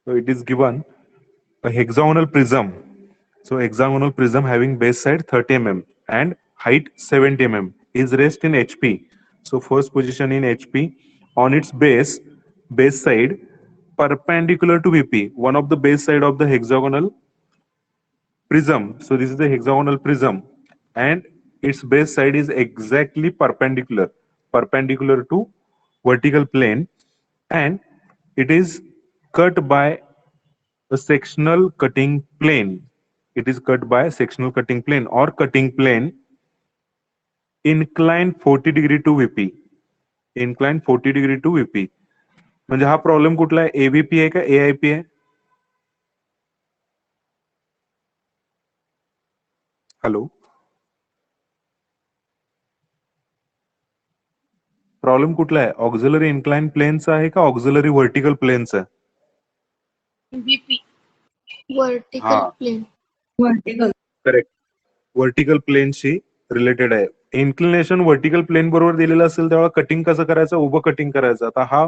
So it is given a hexagonal prism. So hexagonal prism having base side 30 mm and height 70 mm is raised in HP. So first position in HP on its base side perpendicular to VP, one of the base side of the hexagonal prism. So this is the hexagonal prism and its base side is exactly perpendicular to vertical plane, and it is cut by a sectional cutting plane. It is cut by a sectional cutting plane or cutting plane inclined 40 degree to VP. Inclined 40 degree to VP. म्हणजे हा problem कुठला आहे, एव्हीपी आहे का एआयपी आहे? Hello, problem कुठला आहे? Auxiliary incline प्लेनचा आहे का ऑक्झिलरी व्हर्टिकल प्लेनचा आहे? VP. हा, Vertical plane. Vertical. Correct. Vertical प्लेनशी रिलेटेड आहे. इन्क्लिनेशन व्हर्टिकल प्लेन बरोबर दिलेलं असेल तेव्हा कटिंग कसं करायचं, उभं कटिंग करायचं. आता हा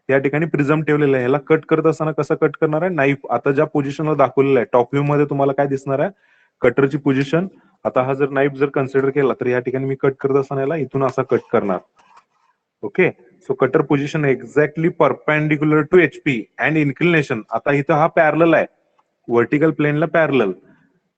या ठिकाणी प्रिझम ठेवलेला आहे, ह्याला कट करत असताना कसं कट करणार आहे, नाईफ. आता ज्या पोझिशनला दाखवलेलं आहे टॉप व्ह्यू मध्ये तुम्हाला काय दिसणार आहे, कटरची पोझिशन. आता हा जर नाईफ जर कन्सिडर केला तर या ठिकाणी मी कट करत असताना याला इथून असा कट करणार. Okay, so cutter position exactly perpendicular to HP and inclination. आता इथं हा पॅरलल आहे, व्हर्टिकल प्लेनला पॅरलल.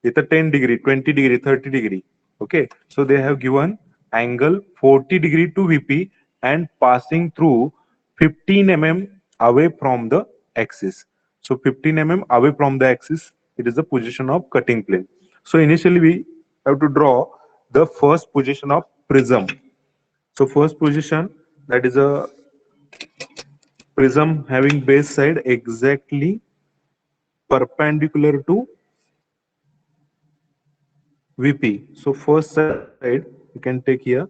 इथं 10 degree, 20 degree, 30 degree. Okay, so they have given angle 40 degree to VP and passing through 15 mm away from the axis. So 15 mm away from the axis, it is the position of cutting plane. So initially we have to draw the first position of prism. So first position, that is a prism having base side exactly perpendicular to VP. So first side you can take here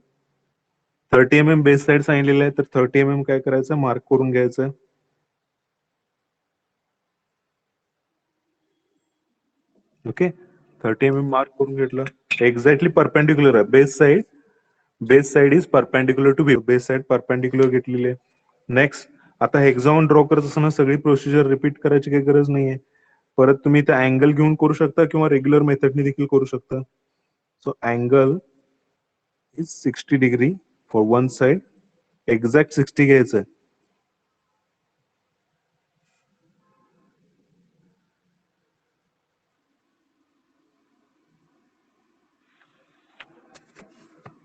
30 mm base side सांगितलेलं आहे, तर 30 mm काय करायचं, mark करून घ्यायचं. Okay, 30 mm mark करून घेतलं. Exactly perpendicular आहे base side is perpendicular to base side perpendicular घेतलेली आहे. नेक्स्ट, आता हेक्झागोन ड्रॉ करत असताना सगळी प्रोसिजर रिपीट करायची काही गरज नाहीये. परत तुम्ही ते अँगल घेऊन करू शकता किंवा रेग्युलर मेथडने देखील करू शकता. So angle is 60 degree for one side, exact 60 घ्यायचं.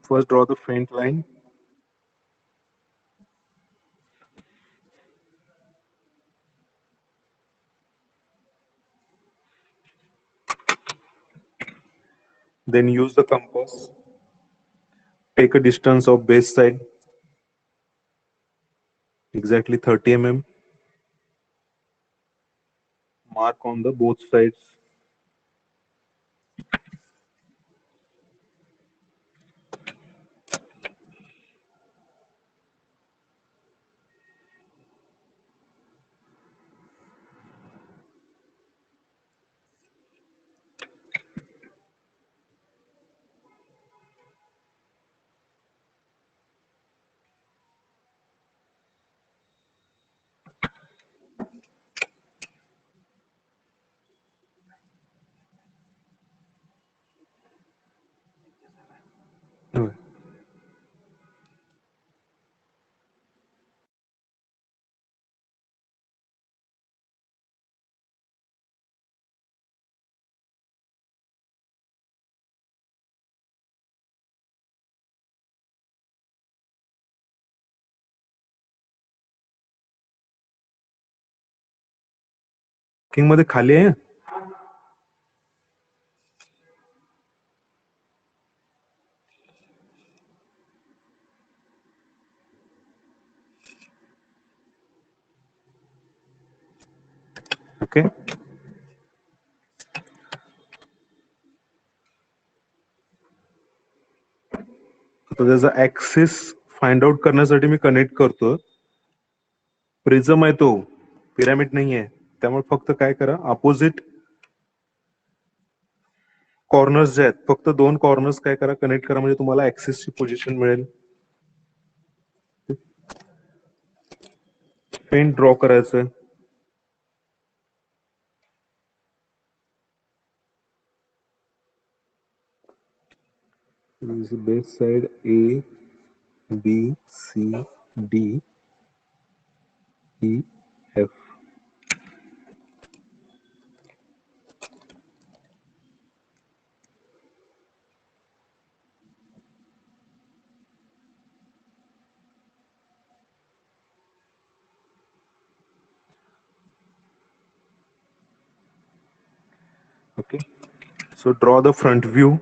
First draw the faint line. Then use the compass. Take a distance of base side, exactly 30 mm. Mark on the both sides. King मध्ये खाली आहे. Okay, आता त्याचा axis find out करण्यासाठी मी connect करतो. Prism आहे तो, पिरामिड नाही आहे. त्यामुळे फक्त काय करा, अपोजिट कॉर्नर्स जे आहेत फक्त दोन कॉर्नर्स काय करा, कनेक्ट करा, म्हणजे तुम्हाला ऍक्सिसची पोझिशन मिळेल. पेंट ड्रॉ करायचं. This is base side A, B, C, D, E, F. Okay. So draw the front view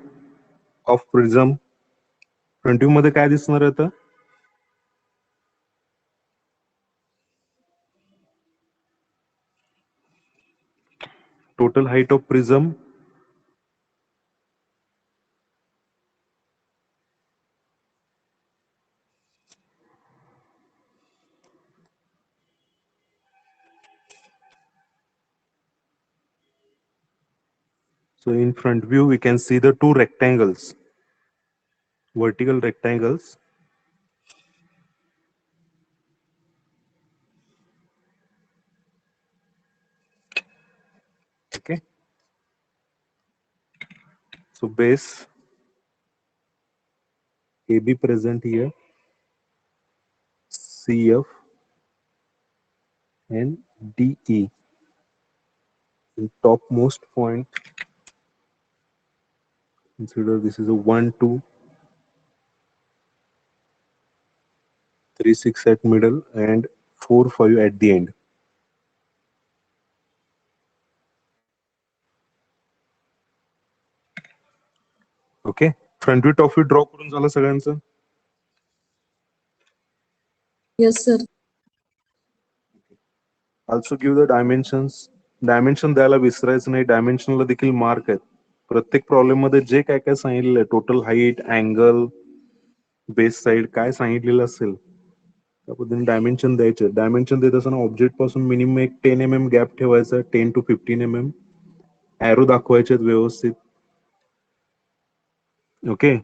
of prism. Front view मध्ये काय दिसणार आहे आता? Total height of prism. So in front view, we can see the two rectangles, vertical rectangles. Okay. So base AB present here, CF and DE. And topmost point, consider this is a 1, 2, 3, 6 at middle and 4, 5 at the end. Okay. Front view, top view draw करून झालं सगळ्यांचं? Yes, sir. Also give the dimensions. Dimension द्यायला विसरायचं नाही. डायमेन्शनला देखील mark आहेत. प्रत्येक problem मध्ये जे काय काय सांगितलेलं आहे, total height, angle, base side काय सांगितलेलं असेल त्या पद्धतीने डायमेन्शन द्यायचे. डायमेन्शन देत असताना ऑब्जेक्ट पासून मिनिमम एक 10 mm गॅप ठेवायचा, 10 to 15 mm. एरो दाखवायचे व्यवस्थित. Okay.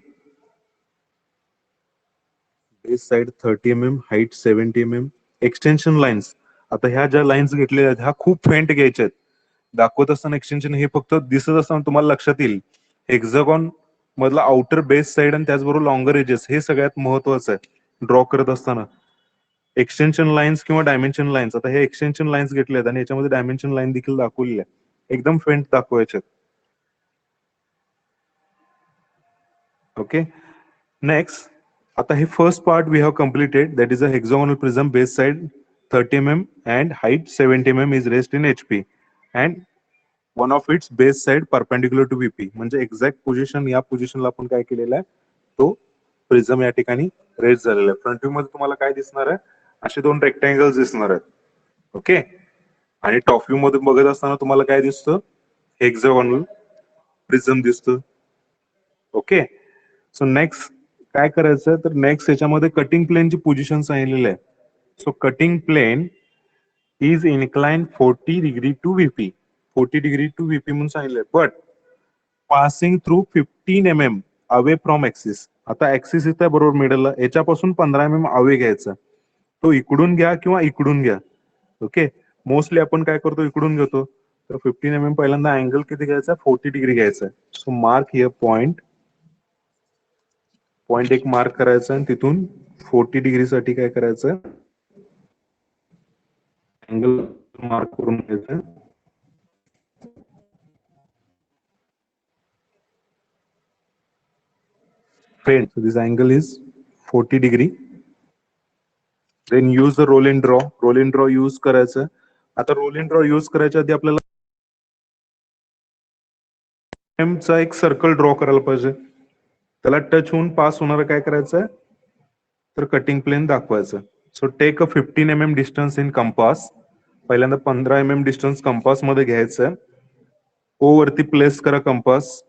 Base side 30 mm, height 70 mm. Extension lines, आता ह्या ज्या लाईन्स घेतलेल्या आहेत ह्या खूप फेंट घ्यायच्या आहेत. दाखवत असताना एक्सटेन्शन हे फक्त दिसत असताना तुम्हाला लक्षात येईल. हेक्झागॉन मधला आउटर बेस साइड आणि त्याचबरोबर लॉंगर एजेस हे सगळ्यात महत्वाचं आहे ड्रॉ करत असताना. एक्सटेन्शन लाईन्स किंवा डायमेन्शन लाईन्स, आता हे एक्सटेन्शन लाईन्स घेतले आहेत आणि याच्यामध्ये डायमेन्शन लाईन देखील दाखवलेली आहे. एकदम फेंट दाखवायचे. ओके. नेक्स्ट, आता हे first part we have completed, that is a hexagonal prism, base side 30 mm and height 70 mm is raised in HP and one of its base side perpendicular to VP. म्हणजे exact position, या पोझिशनला आपण काय केलेलं आहे, तो prism या ठिकाणी रेज झालेला आहे. फ्रंट व्ह्यू मध्ये तुम्हाला काय दिसणार आहे, असे दोन रेक्टँगल्स दिसणार आहेत. ओके. आणि टॉप व्ह्यू मध्ये बघत असताना तुम्हाला काय दिसतं, हेक्सागोनल प्रिझम दिसतं. ओके. सो नेक्स्ट काय करायचं, तर नेक्स्ट याच्यामध्ये कटिंग प्लेनची पोझिशन सांगितलेली आहे. So cutting plane is incline 40 degree to VP. 40 degree to VP म्हणून सांगितलंय, but passing through 15 mm away from axis. आता ऍक्सिस इथं बरोबर मिडलला, याच्यापासून 15 mm अवे घ्यायचा. तो इकडून घ्या किंवा इकडून घ्या. ओके. मोस्टली आपण काय करतो, इकडून घेतो. तर 15 mm पहिल्यांदा अँगल किती घ्यायचा, 40 डिग्री घ्यायचा. So mark here point, point एक मार्क करायचा आणि तिथून 40 डिग्री साठी काय करायचं, अँगल मार्क करून घ्यायचं. Friend, so this angle is 40 degree. Then use the roll and draw. Roll and draw use करायचं. आता रोल एंड ड्रॉ यूज करायच्या आधी आपल्याला एम चा एक सर्कल ड्रॉ करायला पाहिजे. त्याला टच होऊन पास होणार काय करायचं, तर कटिंग प्लेन दाखवायचं. So take a 15 mm distance in compass. पहिल्यांदा 15 mm डिस्टन्स कंपास मध्ये घ्यायचं. ओ वरती प्लेस करा compass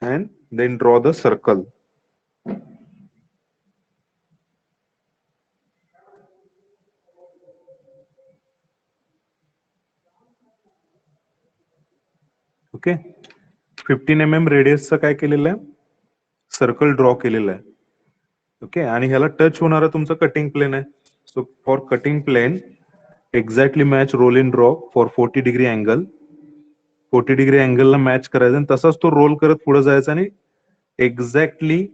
and then draw the circle. Okay. 15 mm रेडियसचं काय केलेलं आहे, सर्कल ड्रॉ केलेलं आहे. ओके. आणि ह्याला टच होणारा तुमचा कटिंग प्लेन आहे. So for cutting plane exactly match roll in draw for 40 degree angle. 40 degree अँगलला मॅच करायचं आणि तसाच तो रोल करत पुढे जायचा आणि एक्झॅक्टली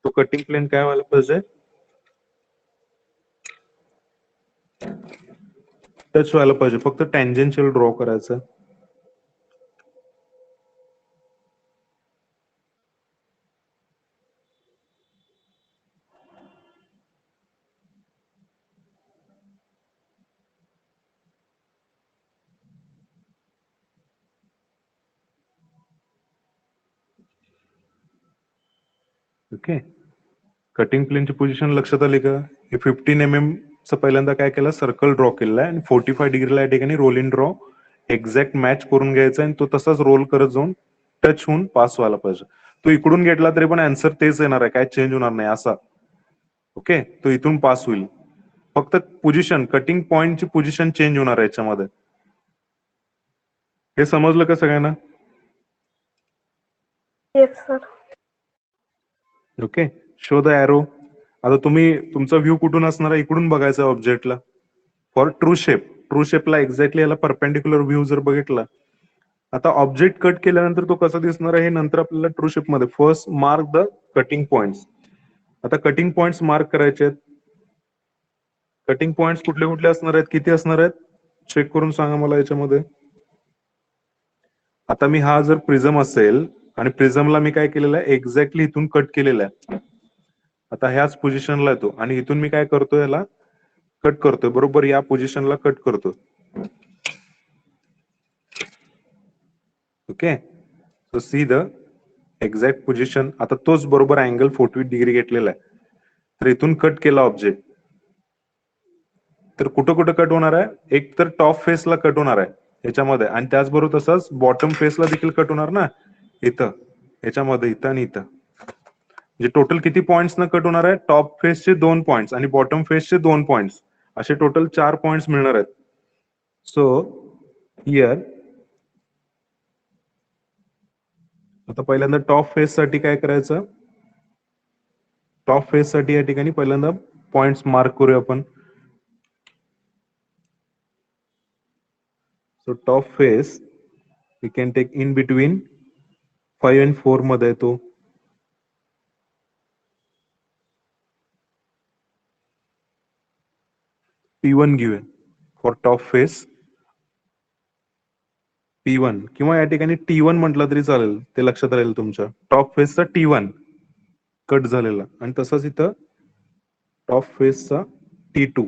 तो कटिंग प्लेन काय व्हायला पाहिजे, टच व्हायला पाहिजे. फक्त टँजेन्शियल ड्रॉ करायचं. ओके, कटिंग प्लेनची पोझिशन लक्षात आली का? हे 15 mm च पहिल्यांदा काय केलं, सर्कल ड्रॉ केलेला आहे आणि 45 डिग्रीला या ठिकाणी roll in draw exact match करून घ्यायचा आणि तो तसाच रोल करत जाऊन टच होऊन पास व्हायला पाहिजे. तो इकडून घेतला तरी पण आन्सर तेच येणार आहे, काय चेंज होणार नाही असा. ओके, तो इथून पास होईल. फक्त पोझिशन, कटिंग पॉइंटची पोझिशन चेंज होणार आहे याच्यामध्ये. हे समजलं का सगळ्यांना? Yes sir. Okay, show the arrow. आता तुम्ही तुमचा व्ह्यू कुठून असणार आहे, इकडून बघायचा ऑब्जेक्टला. फॉर ट्रू शेप, ट्रू शेपला एक्झॅक्टली याला परपेंडिक्युलर व्ह्यू जर बघितला, आता ऑब्जेक्ट कट केल्यानंतर तो कसा दिसणार आहे हे नंतर आपल्याला ट्रू शेप मध्ये. First mark the cutting points. आता कटिंग पॉइंट्स मार्क करायचे आहेत. कटिंग पॉइंट्स कुठले कुठले असणार आहेत, किती असणार आहेत, चेक करून सांगा मला याच्यामध्ये. आता मी हा जर प्रिझम असेल आणि प्रिझमला मी काय केलेलं आहे, एक्झॅक्टली इथून कट केलेलं आहे. आता ह्याच पोझिशनला येतो आणि इथून मी काय करतो, याला कट करतोय, बरोबर या पोझिशनला कट करतो. Okay, so see the exact position. आता तोच बरोबर अँगल 45 डिग्री घेतलेला आहे. तर इथून कट केला ऑब्जेक्ट, तर कुठं कुठं कट होणार आहे, एक तर टॉप फेसला कट होणार आहे याच्यामध्ये, आणि त्याचबरोबर तसंच बॉटम फेसला देखील कट होणार ना, इथं याच्यामध्ये, इथं आणि इथं. म्हणजे टोटल किती पॉइंट्स न कट होणार आहे, टॉप फेसचे 2 पॉइंट्स आणि बॉटम फेसचे 2 पॉइंट्स, असे टोटल 4 पॉइंट्स मिळणार आहेत. सो हियर आता पहिल्यांदा टॉप फेस साठी काय करायचं, टॉप फेस साठी या ठिकाणी पहिल्यांदा पॉइंट्स मार्क करूया आपण. So top face we can take in between 5 and 4 मध्ये येतो. P1 घेऊया फॉर टॉप फेस, P1 किंवा या ठिकाणी T1 म्हटलं तरी चालेल, ते लक्षात राहील तुमच्या. टॉप फेसचा T1 कट झालेला, आणि तसंच इथं टॉप फेसचा T2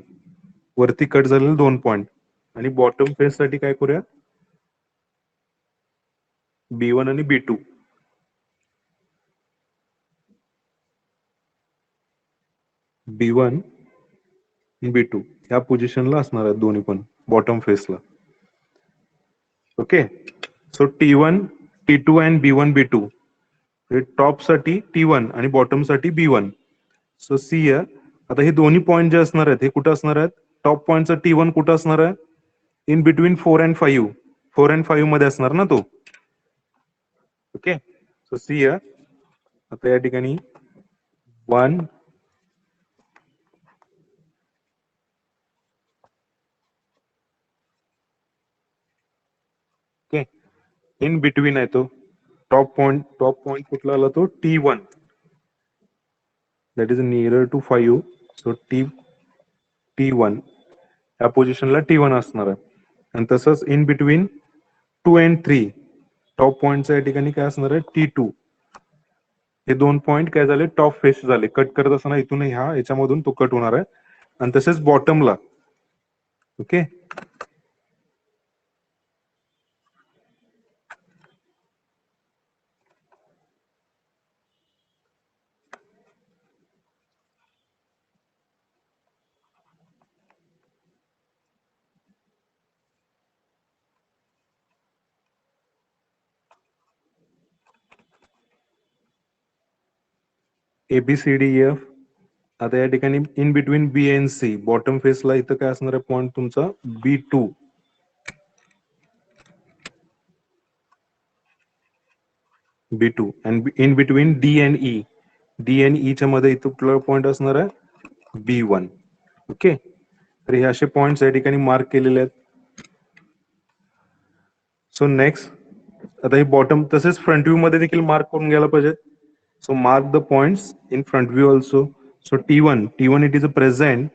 वरती कट झालेले 2 पॉइंट, आणि बॉटम फेस साठी काय करूया, B1 आणि B2. B1 B2 ह्या पोझिशनला असणार आहेत दोन्ही पण बॉटम फेसला. Okay, so T1 T2 and B1 B2, top साठी T1 आणि बॉटम साठी B1. सो सी हियर, आता हे दोन्ही पॉइंट जे असणार आहेत हे कुठं असणार आहेत, टॉप पॉइंटचा T1 कुठं असणार आहे, इन बिटवीन 4 and 5, 4 and 5 मध्ये असणार ना तो. ओके, सो सी हियर, आता या ठिकाणी 1 ओके, इन बिटवीन आहे तो टॉप पॉइंट कुठला आला तो T1, that is near to 5. So T1 या पोझिशनला T1 असणार आहे, आणि तसंच इन बिटवीन 2 and 3 टॉप पॉइंटच्या या ठिकाणी काय असणार आहे, T2. हे 2 पॉइंट काय झाले, टॉप फेस झाले. कट करत असताना इथून ह्या याच्यामधून तो कट होणार आहे, आणि तसेच बॉटमला. Okay, ABCDEF. आता या ठिकाणी in between B and C bottom फेसला इथं काय असणार आहे पॉइंट तुमचा B2. B2 and in between D and E, D and E च्या मध्ये इथं कुठला पॉइंट असणार आहे, B1. ओके, तर हे असे पॉइंट्स या ठिकाणी मार्क केलेले आहेत. सो नेक्स्ट, आता हे बॉटम तसेच फ्रंट व्ह्यू मध्ये देखील मार्क करून घ्यायला पाहिजेत. So mark the points in front view also. So T1 it is a present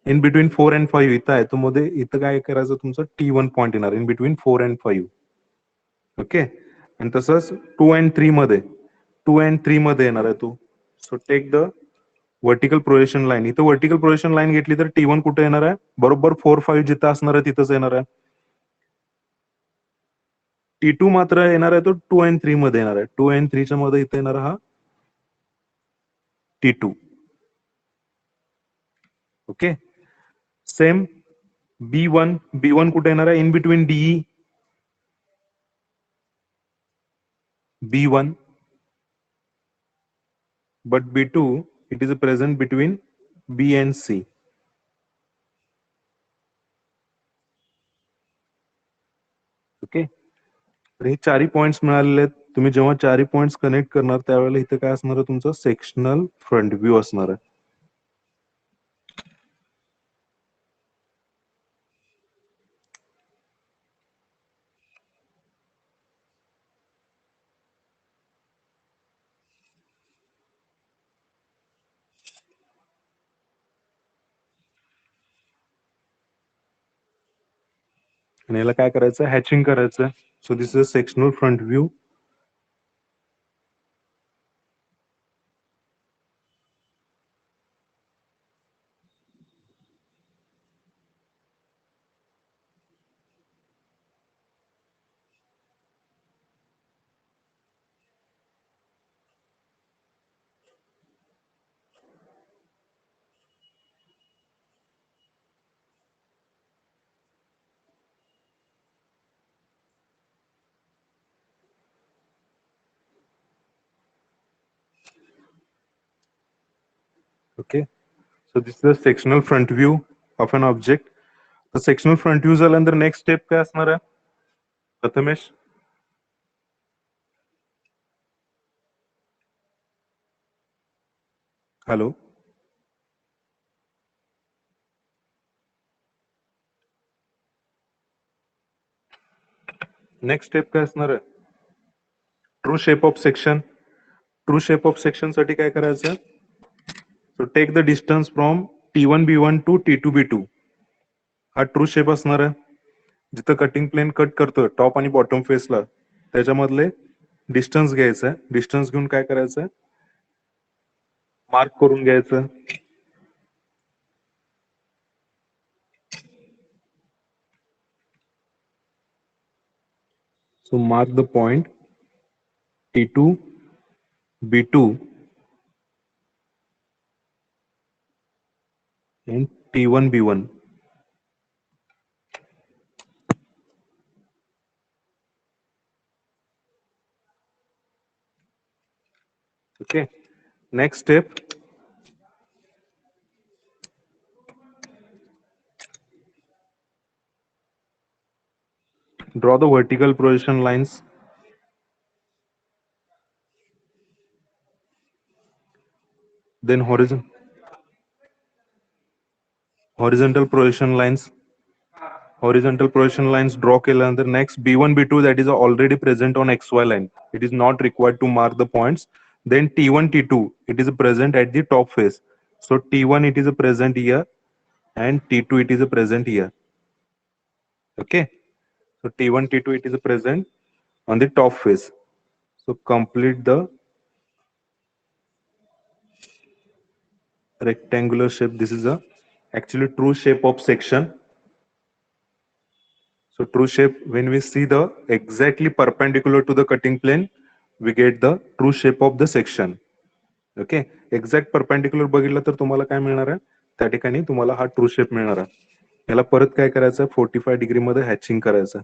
in between 4 and 5 इथं आहे. तो मध्ये इथं काय करायचं तुमचं T1 पॉइंट येणार इन बिटवीन 4 and 5. ओके. आणि तसंच 2 and 3 मध्ये 2 and 3 मध्ये येणार आहे तो. So take the vertical projection line. इथं वर्टिकल प्रोजेक्शन लाईन घेतली तर T1 कुठे येणार आहे? बरोबर 4-5 जिथं असणार आहे तिथंच येणार आहे. T2 मात्र येणार आहे तो 2 and 3 मध्ये येणार आहे. 2 and 3 च्या मध्ये इथे येणार हा T2. ओके. सेम B1 कुठे येणार आहे? In between DE B1, but B2 it is present between B and C. Okay. तर हे चारही पॉइंट्स मिळालेले आहेत. तुम्ही जेव्हा चारही पॉइंट्स कनेक्ट करणार त्यावेळेला इथे काय असणार आहे तुमचं सेक्शनल फ्रंट व्ह्यू असणार आहे. आणि याला काय करायचं हॅचिंग करायचं. So this is a sectional front view. Okay. So this is a sectional front view of an object. तर सेक्शनल फ्रंट व्ह्यू झाल्यानंतर नेक्स्ट स्टेप काय असणार आहे प्रथमेश? हॅलो. नेक्स्ट स्टेप काय असणार आहे? True shape of section. True shape of section साठी काय करायचं? So take the distance from T1 B1 to T2 B2. हा ट्रू शेप असणार आहे. जिथं कटिंग प्लेन कट करतो टॉप आणि बॉटम फेसला त्याच्यामधले डिस्टन्स घ्यायचं. डिस्टन्स घेऊन काय करायचं मार्क करून घ्यायचं. So mark the point T2 B2 and T1 B1. Okay. Next step. Draw the vertical projection lines. Then horizontal projection lines. Horizontal projection lines draw केल्यानंतर next B1 B2 that is already present on XY line. It is not required to mark the points. Then T1 T2 it is present at the top face. So T1 it is present here and T2 it is present here. Okay. So T1 T2 it is present on the top face. So complete the rectangular shape. This is a actually true shape of section. So true shape, when we see the exactly perpendicular to the cutting plane, we get the true shape of the section. Okay. Exact perpendicular बघितलं तर तुम्हाला काय मिळणार आहे त्या ठिकाणी तुम्हाला हा ट्रू शेप मिळणार आहे. याला परत काय करायचं 45 डिग्री मध्ये हॅचिंग करायचं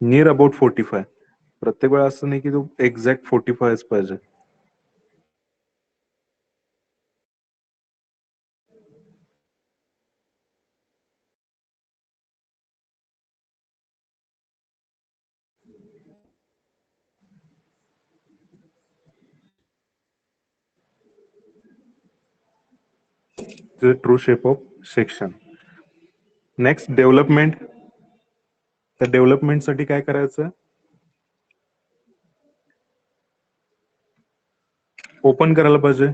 नियर अबाउट 45. प्रत्येक वेळा असं नाही की तो एक्झॅक्ट 45 पाहिजे. the true shape of section. Next development. त्या डेव्हलपमेंट साठी काय करायचं ओपन करायला पाहिजे.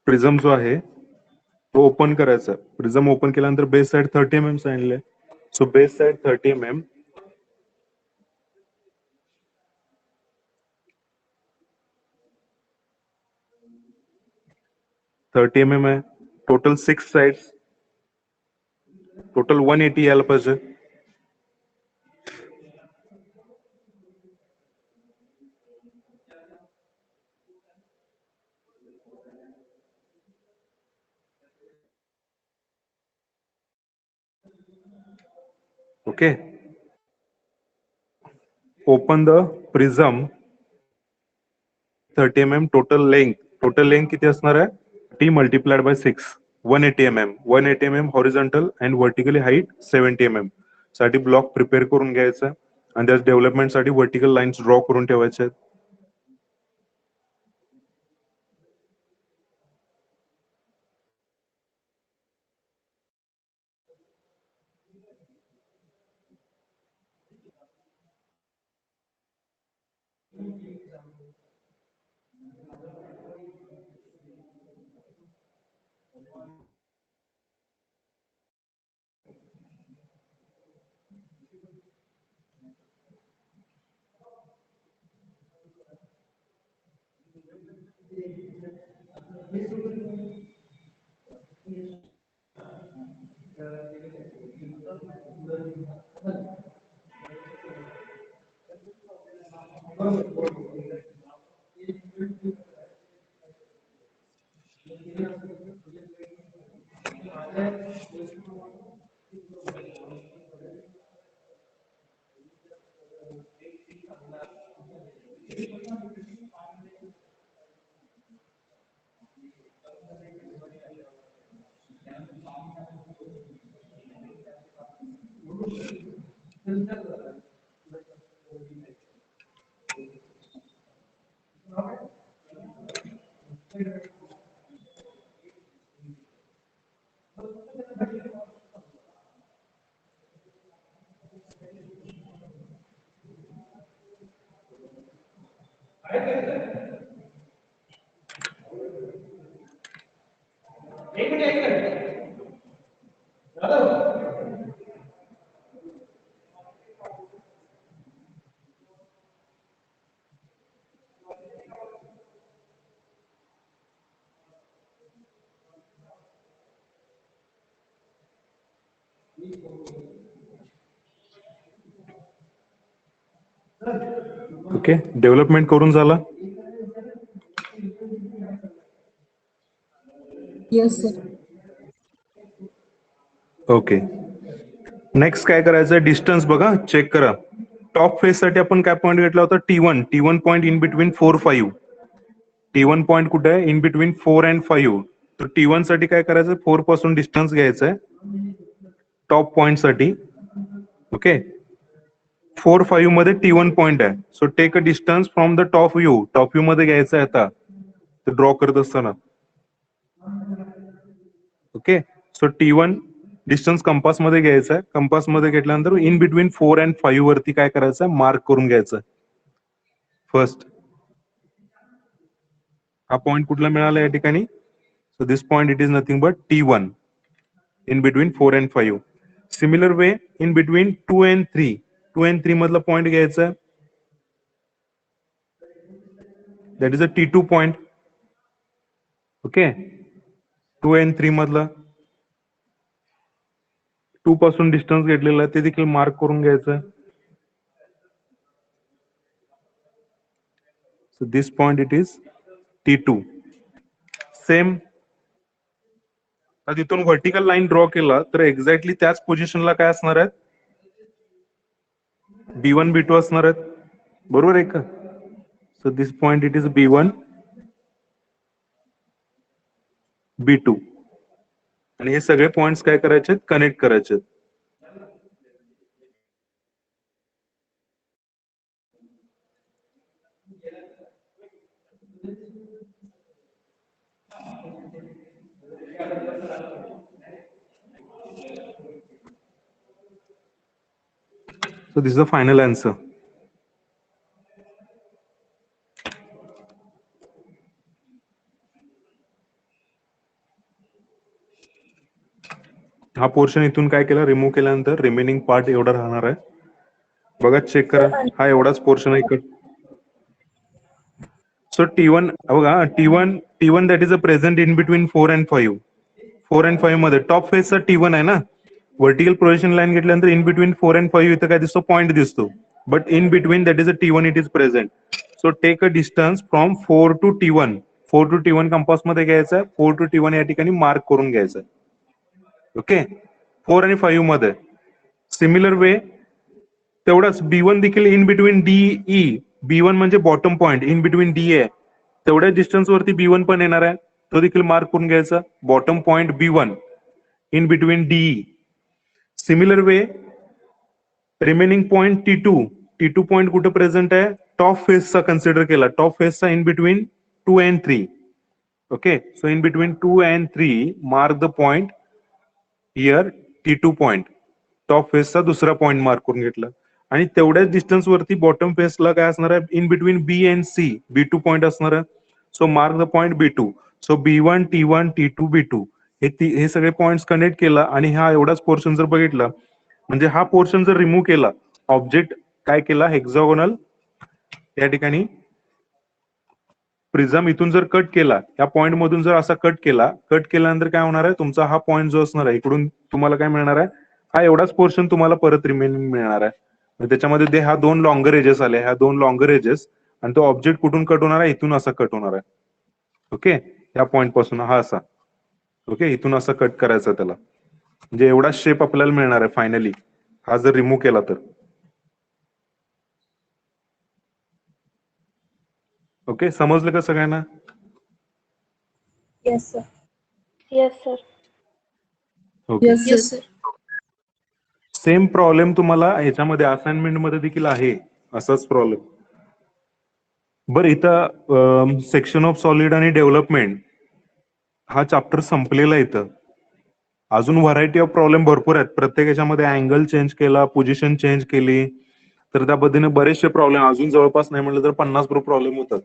प्रिझम जो आहे तो ओपन करायचा. प्रिझम ओपन केल्यानंतर बेस साईड 30 mm सांगितले. So base side 30 mm. आहे. Total 6 sides. टोटल 180 यायला पाहिजे. Okay. Open the prism 30 mm total length किती असणार आहे? T multiplied by 6. 180 mm. 180 mm horizontal and vertically height 70 mm साठी ब्लॉक प्रिपेअर करून घ्यायचा आणि त्याच डेव्हलपमेंट साठी व्हर्टिकल लाईन्स ड्रॉ करून ठेवायचे आहेत. ओके. डेव्हलपमेंट करून झाला. Yes, sir. ओके. नेक्स्ट काय करायचं? डिस्टन्स बघा, चेक करा. टॉप फेस साठी आपण काय पॉईंट घेतला होता? T1 point in between 4-5. T1 point कुठे आहे? In between 4 and 5. तर T1 साठी काय करायचं? 4 पासून डिस्टन्स घ्यायचंय टॉप पॉइंट साठी. ओके. 4-5 मध्ये T1 पॉइंट आहे. So take a distance from the top view. Top view मध्ये घ्यायचं आहे आता ड्रॉ करत असताना. Okay. So T1 distance compass मध्ये घ्यायचं. कंपास मध्ये घेतल्यानंतर इन बिटवीन 4 and 5 वरती काय करायचं? मार्क करून घ्यायचं. फर्स्ट हा पॉइंट कुठला मिळाला या ठिकाणी? So this point it is nothing but T1 in between 4 and 5. Similar way in between 2 and 3. 2 and 3 मधला पॉइंट घ्यायचा. That is a T2 point. Okay. 2 and 3 मधला 2 पासून डिस्टन्स घेतलेला ते देखील मार्क करून घ्यायचं. So this point it is T2. Same तिथून व्हर्टिकल लाईन ड्रॉ केला तर एक्झॅक्टली त्याच पोझिशनला काय असणार आहेत? B1 B2 असणार आहेत. बरोबर आहे का? So this point it is B1 B2 आणि हे सगळे पॉइंट्स काय करायचे? कनेक्ट करायचे. So this is the final answer. हा पोर्शन इथून काय केला, रिमूव्ह केल्यानंतर रिमेनिंग पार्ट एवढा राहणार आहे. बघा, चेक करा, हा एवढाच पोर्शन आहे इकडे. सो T1 बघा, T1 that is a present in between 4 and 5. 4 and 5 मध्ये टॉप फेसचा T1 आहे ना. व्हर्टिकल प्रोजेक्शन लाईन घेतल्यानंतर इन बिटवीन 4 and 5 इथं काय दिसतो, पॉईंट दिसतो. But in between that is a T1 it is present. So take a distance from 4 to T1. 4 to T1 compass मध्ये घ्यायचं, 4 to T1 या ठिकाणी मार्क करून घ्यायचं. ओके, 4 आणि 5 मध्ये. सिमिलर वे तेवढाच B1 देखील इन बिटवीन DE. B1 म्हणजे bottom point, in between D आहे. तेवढ्या डिस्टन्स वरती B1 पण येणार आहे, तो देखील मार्क करून घ्यायचा. Bottom point B1 in between DE. Similar way remaining point T2 point कुठे प्रेझेंट आहे, टॉप फेसचा कन्सिडर केला, टॉप फेसचा in between 2 and 3. Okay, so in between 2 and 3 mark the point here T2 point. Top फेसचा दुसरा point mark करून घेतला. आणि तेवढ्याच डिस्टन्स वरती बॉटम फेसला काय असणार आहे, in between B and C B2 point असणार आहे. So mark the point B2. So B1 T1 T2 B2 हे सगळे पॉइंट्स कनेक्ट केला आणि हा एवढाच पोर्शन जर बघितला, म्हणजे हा पोर्शन जर रिमूव्ह केला, ऑब्जेक्ट काय केला, हेक्झागोनल या ठिकाणी प्रिझम इथून जर कट केला, या पॉइंट मधून जर असा कट केल्यानंतर काय होणार आहे, तुमचा हा पॉइंट जो असणार आहे, इकडून तुम्हाला काय मिळणार आहे, हा एवढाच पोर्शन तुम्हाला परत रिमेनिंग मिळणार आहे. त्याच्यामध्ये हा 2 लॉंगर एजेस आले, ह्या 2 लॉंगर एजेस, आणि तो ऑब्जेक्ट कुठून कट होणार आहे, इथून असा कट होणार आहे. ओके, या पॉइंट पासून हा असा, ओके, इथून असा कट करायचा त्याला, म्हणजे एवढा शेप आपल्याला मिळणार आहे फायनली, हा जर रिमूव्ह केला तर. ओके, समजलं का सगळ्यांना? Yes sir. Yes sir. Okay, yes sir. Same problem तुम्हाला ह्याच्यामध्ये असाइनमेंट मध्ये देखील आहे, असाच प्रॉब्लेम. बरं, इथं सेक्शन ऑफ सॉलिड आणि डेव्हलपमेंट हा चॅप्टर संपलेला आहे. इथं अजून व्हरायटी ऑफ प्रॉब्लेम भरपूर आहेत. प्रत्येक याच्यामध्ये अँगल चेंज केला, पोझिशन चेंज केली, तर त्या पद्धतीने बरेचसे प्रॉब्लेम, अजून जवळपास नाही म्हटलं तर 50 प्रॉब्लेम होतात.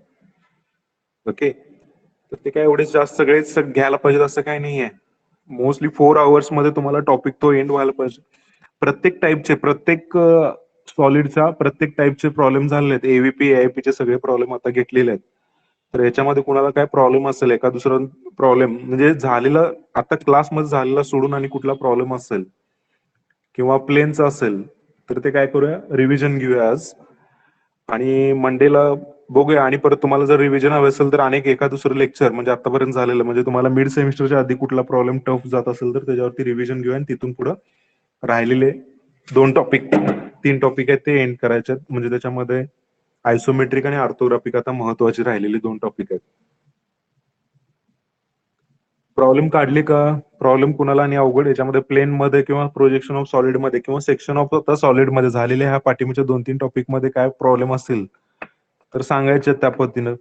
ओके, तर ते काय एवढे जास्त सगळेच घ्यायला पाहिजे असं काही नाहीये. मोस्टली 4 आवर्स मध्ये तुम्हाला टॉपिक तो एंड व्हायला पाहिजे. प्रत्येक टाईपचे, प्रत्येक सॉलिडचा प्रत्येक टाईपचे प्रॉब्लेम झालेले आहेत. एव्हीपी एआयपीचे सगळे प्रॉब्लेम आता घेतलेले आहेत. तर याच्यामध्ये कुणाला काय प्रॉब्लेम असेल, एका दुसरा प्रॉब्लेम म्हणजे झालेला आता क्लासमध्ये झालेला सोडून आणि कुठला प्रॉब्लेम असेल किंवा प्लेनचा असेल, तर ते काय करूया, रिव्हिजन घेऊया आज आणि मंडेला बघूया. आणि परत तुम्हाला जर रिव्हिजन हवे असेल तर अनेक एका दुसरं लेक्चर म्हणजे आतापर्यंत झालेलं, म्हणजे तुम्हाला मिड सेमिस्टरच्या आधी कुठला प्रॉब्लेम टफ जात असेल तर त्याच्यावरती रिव्हिजन घेऊया आणि तिथून पुढे राहिलेले 2 टॉपिक 3 टॉपिक आहेत ते एंड करायचे आहेत. म्हणजे त्याच्यामध्ये आयसोमेट्रिक आणि ऑर्थोग्राफिक आता महत्वाची राहिलेली 2 टॉपिक आहेत. प्रॉब्लेम काढले का? प्रॉब्लेम कुणाला आणि अवघड याच्यामध्ये प्लेन मध्ये किंवा प्रोजेक्शन ऑफ सॉलिड मध्ये किंवा सेक्शन ऑफ द सॉलिड मध्ये झालेल्या ह्या पाठीमागच्या 2-3 टॉपिक मध्ये काय प्रॉब्लेम असतील तर सांगायचे त्या पद्धतीनं.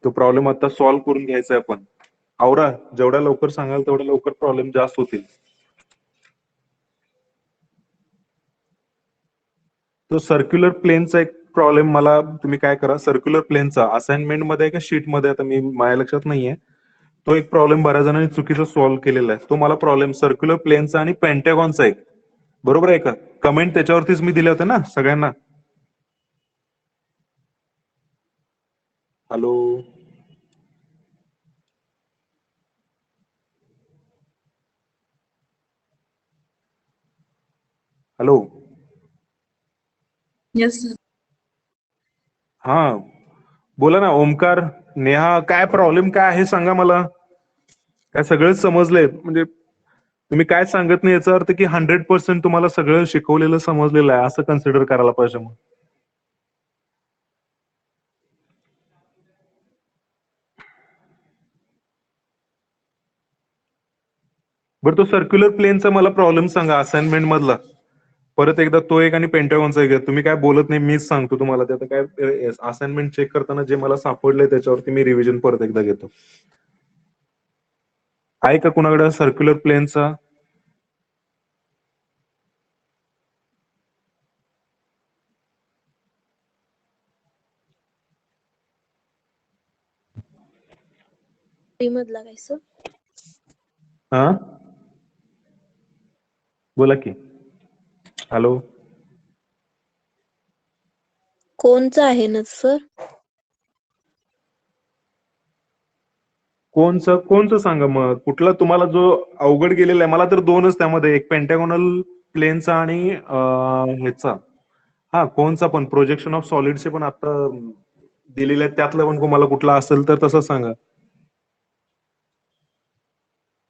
तो प्रॉब्लेम आता सॉल्व्ह करून घ्यायचा आहे आपण. आवरा, जेवढ्या लवकर सांगाल तेवढ्या लवकर प्रॉब्लेम जास्त होतील. तो सर्क्युलर प्लेनचा एक प्रॉब्लेम मला तुम्ही काय करा, सर्क्युलर प्लेनचा असाइनमेंट मध्ये का शीट मध्ये, आता मी माझ्या लक्षात नाहीये, तो एक प्रॉब्लेम बऱ्याच जणांनी चुकीचा सॉल्व्ह केलेला आहे. तो मला प्रॉब्लेम सर्क्युलर प्लेनचा आणि पेंटॅगॉनचा एक, बरोबर आहे का? कमेंट त्याच्यावरतीच मी दिले होते ना सगळ्यांना. Hello, hello, yes sir. हा बोला ना ओमकार, नेहा, काय प्रॉब्लेम काय आहे सांगा मला. काय सगळंच समजलंय म्हणजे तुम्ही काय सांगत नाही याचा अर्थ की 100% तुम्हाला सगळं शिकवलेलं समजलेलं आहे असं कन्सिडर करायला पाहिजे. मग बरं, तो सर्क्युलर प्लेनचा मला प्रॉब्लेम सांगा असाइनमेंट मधला परत एकदा, तो एक आणि पेंटागॉनचा एक. तुम्ही काय बोलत नाही, मीच सांगतो तुम्हाला. ते आता काय असाइनमेंट चेक करताना जे मला सापडलंय त्याच्यावरती मी रिव्हिजन परत एकदा घेतो. आहे का कुणाकडे सर्क्युलर प्लेनचा? मधला काय सर? हा, बोला की. हॅलो. कोणचं आहे ना सर? कोणचं सांगा मग, कुठला तुम्हाला जो अवघड गेलेला आहे. मला तर दोनच त्यामध्ये, एक पेंटागोनल प्लेनचा आणि ह्याचा. हा कोणचा पण प्रोजेक्शन ऑफ सॉलिडचे पण आता दिलेले आहेत, त्यातलं पण तुम्हाला कुठला असेल तर तसं सांगा.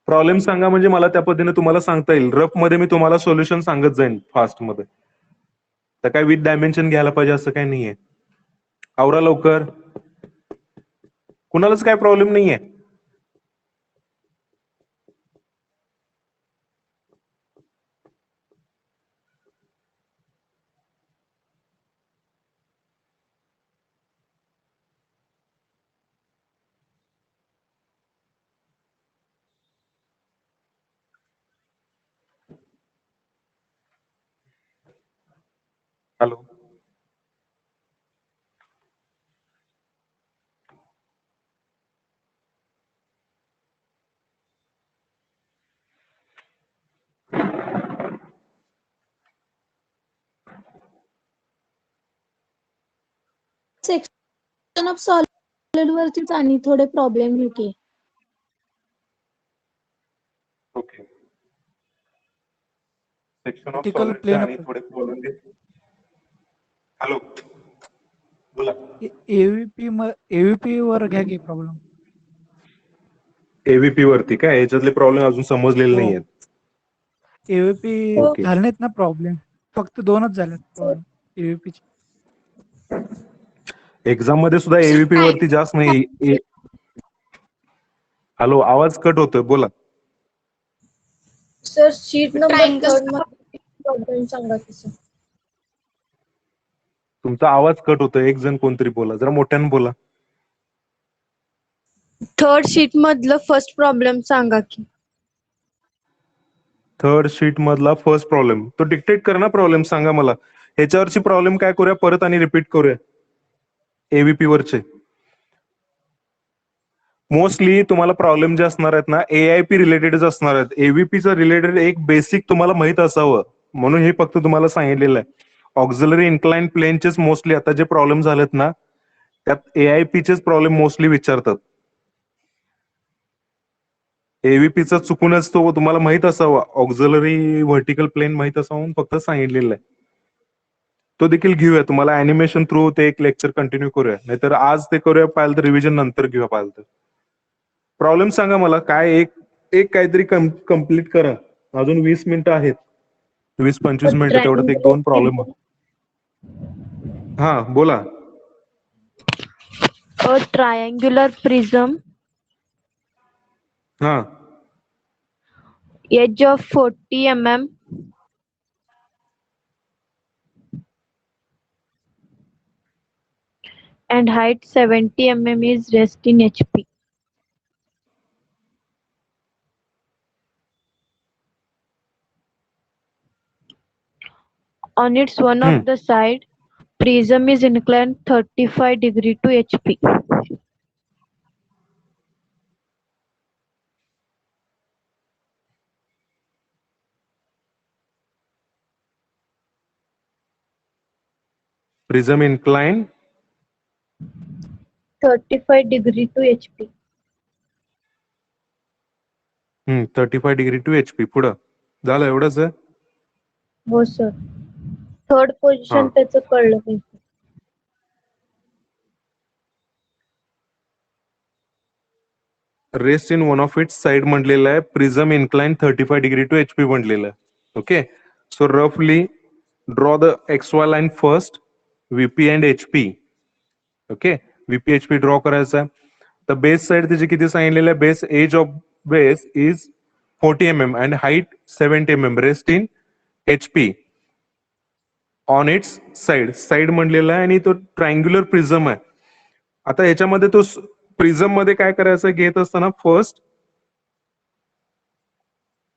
प्रॉब्लेम सांगा म्हणजे मला त्या पद्धतीने तुम्हाला सांगता येईल. रफ मध्ये मी तुम्हाला सोल्युशन सांगत जाईन फास्ट मध्ये. तर काय विथ डायमेन्शन घ्यायला पाहिजे असं काही नाहीये. आवरा लवकर. कुणालाच काय प्रॉब्लेम नाहीये. हॅलो. सेक्शन ऑफ सॉलिड वरतीच आणि थोडे प्रॉब्लेम होते. ओके. सेक्शन ऑफ वर्टिकल सॉलिडचे प्लेन आणि थोडे बोलून घे. हॅलो. बोला. एव्हीपी वर घ्या की प्रॉब्लेम. एव्हीपी वरती काय, याच्यातले प्रॉब्लेम अजून समजलेले हो. नाहीयेत. एव्हीपी ओके. झाले नाहीत ना प्रॉब्लेम, फक्त 2च झालेत प्रॉब्लेम एव्हीपीचे. एक्झाम मध्ये सुद्धा एव्हीपी वरती जास्त नाही. हॅलो, आवाज कट होतोय, बोला. सर शीट नंबर 3 मध्ये प्रॉब्लेम सांगा की सर. तुमचा आवाज कट होतोय, एक जण कोणतरी बोला, जरा मोठ्यानं बोला. थर्ड शीट मधलं फर्स्ट प्रॉब्लेम सांगा की. थर्ड शीट मधला फर्स्ट प्रॉब्लेम तो डिक्टेट करा ना. प्रॉब्लेम सांगा मला. ह्याच्यावरची प्रॉब्लेम काय करूया, परत आणि रिपीट करूया. एव्हीपी वरचे मोस्टली तुम्हाला प्रॉब्लेम जे असणार आहेत ना, एआयपी रिलेटेडच असणार आहेत. एव्हीपीचं रिलेटेड एक बेसिक तुम्हाला माहित असावं म्हणून हे फक्त तुम्हाला सांगितलेलं आहे. ऑक्झिलरी इन्क्लाइन प्लेनचेच मोस्टली आता जे प्रॉब्लेम झालेत ना, त्यात एआयपीचेच प्रॉब्लेम मोस्टली विचारतात. एव्हीपीचा चुकूनच तो तुम्हाला माहित असावा, ऑक्झिलरी व्हर्टिकल प्लेन माहित असावं फक्त सांगितलेलं आहे. तो देखील घेऊया. तुम्हाला अॅनिमेशन थ्रू ते एक लेक्चर कंटिन्यू करूया, नाहीतर आज ते करूया, पाहिलं तर रिव्हिजन नंतर घेऊया पाहिलं तर. प्रॉब्लेम सांगा मला काय, एक एक काहीतरी कम्प्लीट करा. अजून 20 मिनिटं आहेत. 20-25 मिनिटं तेवढ्यात एक दोन प्रॉब्लेम. हा बोला. A triangular prism, हा. edge of 40 mm, and height 70 mm is rest in HP. On its one of the side, prism is inclined 35 degree to HP. Prism incline 35 degree to HP. 35 degree to HP. पुढं झालं एवढंच आहे. हो sir. Third हा. Position त्याचं कळलं नाही. Rest in one of its side म्हटलेलं आहे. Prism incline 35 degree to HP म्हटलेलं आहे. ओके. सो रफली draw the XY line first, VP and HP. Okay. VP HP draw करायचा आहे. तर बेस साइड त्याची किती सांगितलेलं आहे, base edge of base is 40 mm and height 70 mm. Rest in HP on its side. Side म्हणलेला आहे आणि तो ट्रायंग्युलर प्रिझम आहे. आता याच्यामध्ये तो प्रिझम मध्ये काय करायचं घेत असताना, फर्स्ट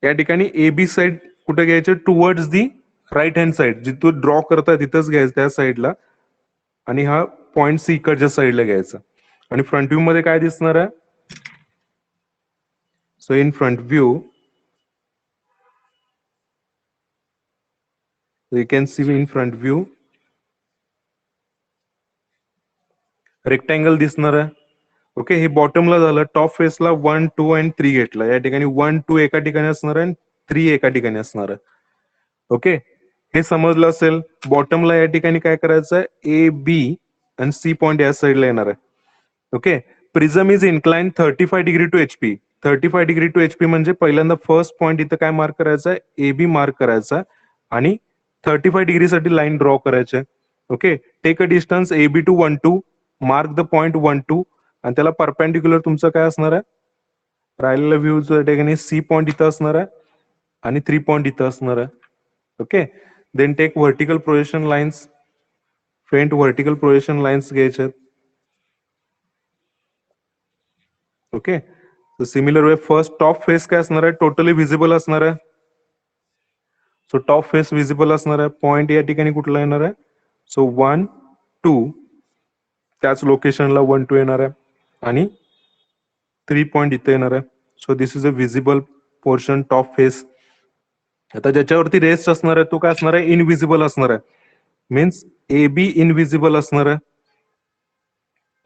या ठिकाणी AB साइड कुठे घ्यायचे, towards the right hand side. जिथून ड्रॉ करताय तिथंच घ्यायचं त्या साइडला, आणि हा पॉइंट सी इकडच्या साइडला घ्यायचा. आणि फ्रंट व्ह्यू मध्ये काय दिसणार आहे, so in front view You can see in front view rectangle दिसणार आहे. ओके, हे बॉटमला झालं. टॉप फेसला 1 2 आणि 3 घेतलं. या ठिकाणी 1 2 एका ठिकाणी असणार आहे आणि 3 एका ठिकाणी असणार आहे. ओके, हे समजलं असेल. बॉटमला या ठिकाणी काय करायचं आहे, ए बी आणि सी पॉईंट या साईडला येणार आहे. Okay, prism is incline 35 degree to HP. 35 degree to HP म्हणजे पहिल्यांदा फर्स्ट पॉईंट इथं काय मार्क करायचा आहे, ए बी मार्क करायचा आणि 35 डिग्री साठी लाईन ड्रॉ करायचे. Okay, take a distance A B to 1 2, mark the point 1 2 आणि त्याला परपेंडिक्युलर तुमचं काय असणार आहे, राहिलेला व्ह्यू ठिकाणी सी पॉईंट इथं असणार आहे आणि 3 पॉईंट इथं असणार आहे. Okay, then take vertical projection lines. Faint vertical projection lines घ्यायचे. Okay, similar way first top face काय असणार आहे, टोटली व्हिजिबल असणार आहे. सो टॉप फेस व्हिजिबल असणार आहे. पॉइंट या ठिकाणी कुठला येणार आहे, सो 1 2 त्याच लोकेशनला 1 2 येणार आहे आणि 3 पॉईंट इथे येणार आहे. So this is a visible portion top face. आता ज्याच्यावरती रेस्ट असणार आहे तो काय असणार आहे, इनविजिबल असणार आहे. मीन्स ए बी इनविजिबल असणार आहे.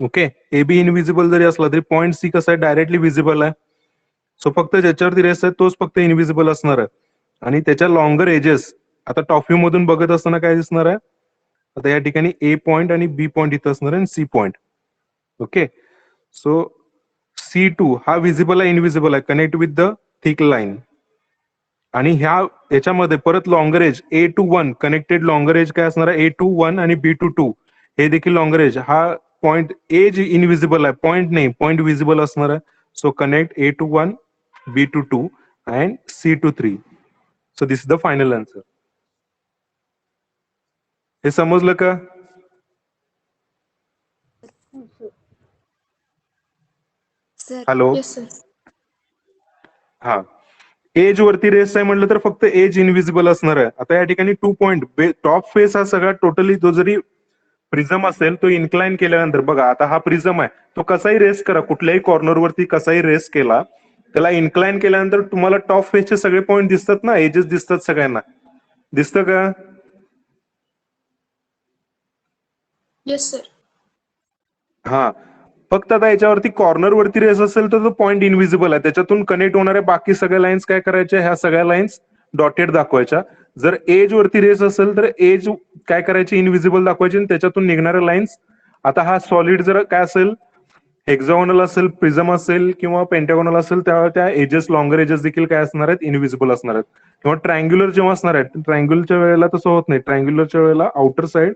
ओके, ए बी इनविजिबल जरी असला तरी पॉईंट सी कसं आहे, डायरेक्टली विजिबल आहे. सो फक्त ज्याच्यावरती रेस्ट आहे तोच फक्त इनविजिबल असणार आहे. आणि त्याच्या लॉंगर एजेस आता टॉप व्ह्यू मधून बघत असताना काय दिसणार आहे, आता या ठिकाणी ए पॉईंट आणि बी पॉईंट इथं असणार आहे आणि C point. Okay, so C2 हा विजिबल आहे, इनविजिबल आहे, connect with the thick line. आणि याच्यामध्ये परत longer edge A to 1 connected longer edge काय असणार आहे, ए टू 1 आणि बी टू 2 हे देखील लॉंगर एज. हा पॉइंट एज इनविजिबल आहे, पॉइंट नाही, पॉइंट विजिबल असणार आहे. So connect A to 1 B to 2 and C to 3. So this is the final answer. हे समजलं का? सर. Hello, yes sir. हा, एज वरती रेस आहे म्हटलं तर फक्त एज इनविजिबल असणार आहे. आता या ठिकाणी 2 पॉईंट टॉप फेस हा सगळा टोटली जो जरी प्रिझम असेल तो इन्क्लाइन केल्यानंतर बघा, आता हा प्रिझम आहे तो कसाही रेस करा, कुठल्याही कॉर्नर वरती कसाही रेस केला, त्याला इन्क्लाइन केल्यानंतर तुम्हाला टॉप फेसचे सगळे पॉईंट दिसतात ना, एजेस दिसतात सगळ्यांना. दिसतं का? Yes sir. हा, फक्त आता याच्यावरती कॉर्नर वरती रेस असेल तर तो पॉईंट इनविजिबल आहे. त्याच्यातून कनेक्ट होणाऱ्या बाकी सगळ्या लाईन्स काय करायच्या, ह्या सगळ्या लाईन्स डॉटेड दाखवायच्या. जर एज वरती रेस असेल तर एज काय करायची, इनविजिबल दाखवायची आणि त्याच्यातून निघणाऱ्या लाईन्स. आता हा सॉलिड जर काय असेल, हेक्झागोनल असेल, प्रिझम असेल किंवा पेंटागोनल असेल, त्यावेळेला त्या एजेस लॉंगर एजेस देखील काय असणार आहेत, इनविजिबल असणार आहेत. किंवा ट्रायंग्युलर जेव्हा असणार आहेत, ट्रायंग्युलरच्या वेळेला तसं होत नाही. ट्रायंग्युलरच्या वेळेला आउटर साइड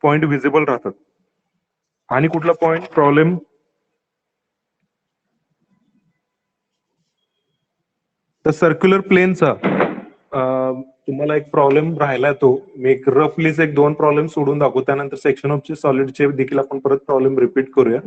पॉईंट व्हिजिबल राहतात. आणि कुठला पॉईंट प्रॉब्लेम, तर सर्क्युलर प्लेनचा तुम्हाला एक प्रॉब्लेम राहिला, तो मी एक रफलीच एक 2 प्रॉब्लेम सोडून दाखवू, त्यानंतर सेक्शन ऑफ सॉलिडचे देखील आपण परत प्रॉब्लेम रिपीट करूया.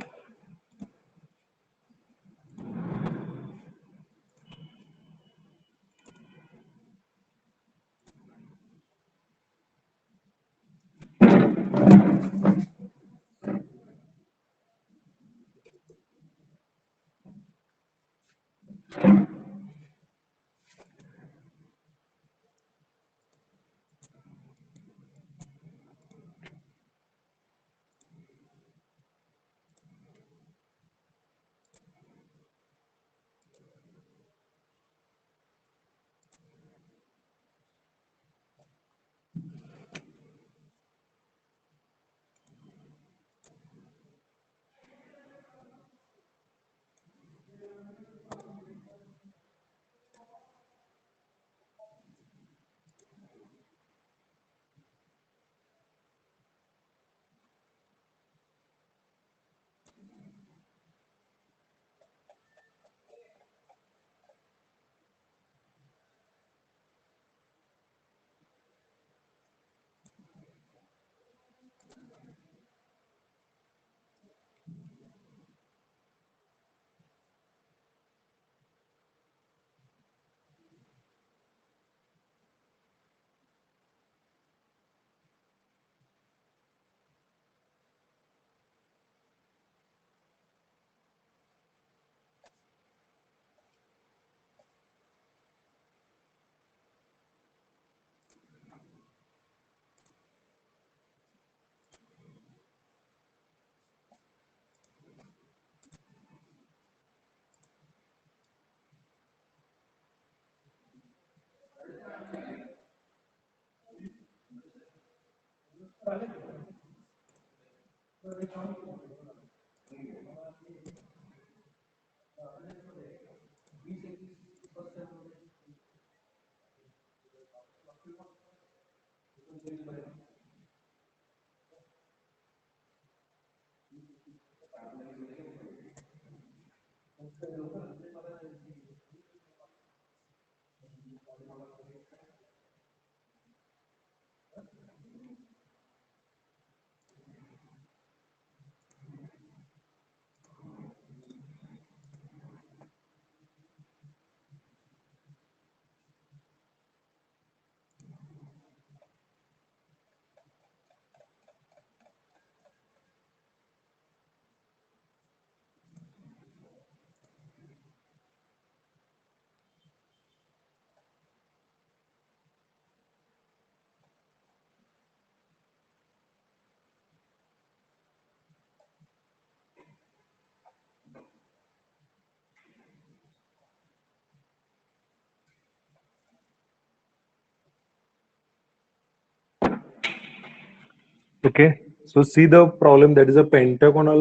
Okay, so see the problem that is a pentagonal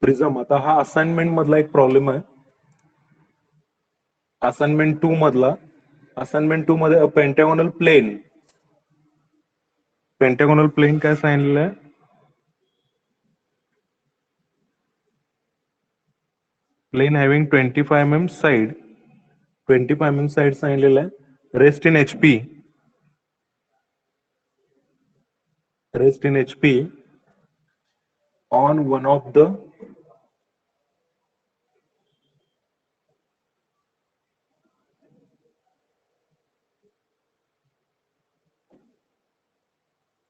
prism. आता हा असाइनमेंट मधला एक प्रॉब्लेम आहे. असाइनमेंट 2 मधला. असाइनमेंट 2 मध्ये पेंटागोनल प्लेन. पेंटागोनल प्लेन काय सांगितलेलं आहे? Plane having 25 mm side. 25 mm side सांगितलेलं आहे. Rest in HP. Rest in HP on one of the